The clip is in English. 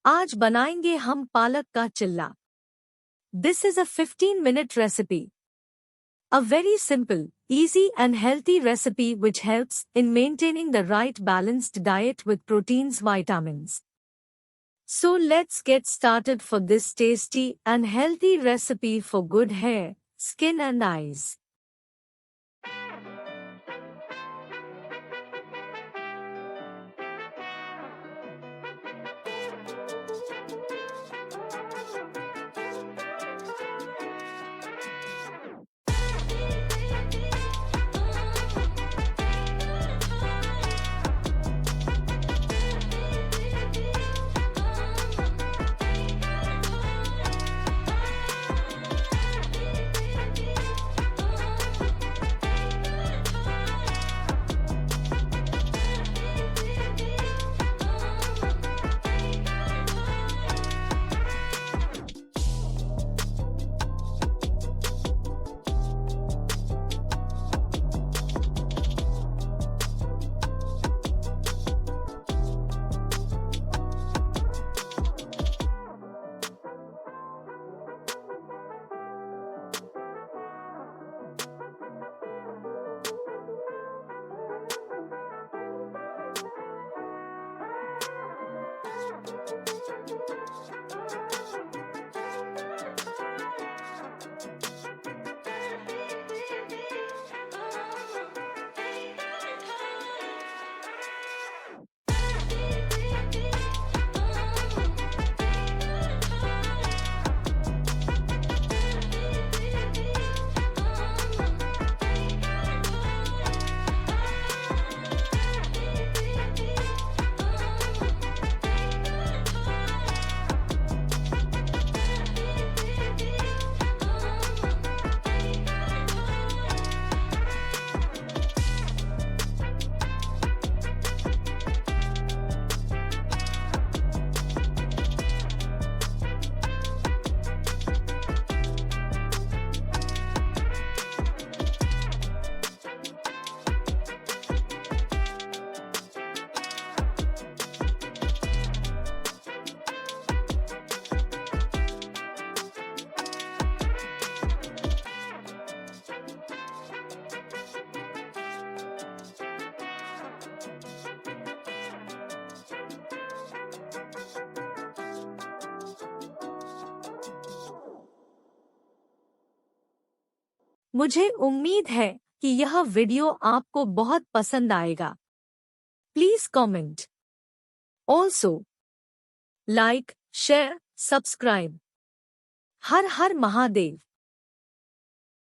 आज बनाएंगे हम पालक का चिल्ला। This is a 15-minute recipe. A very simple, easy and healthy recipe which helps in maintaining the right balanced diet with proteins, vitamins. So let's get started for this tasty and healthy recipe for good hair, skin and eyes. मुझे उम्मीद है कि यह video आपको बहुत पसंद आएगा। Please comment, also like, share, subscribe. Her her Mahadev.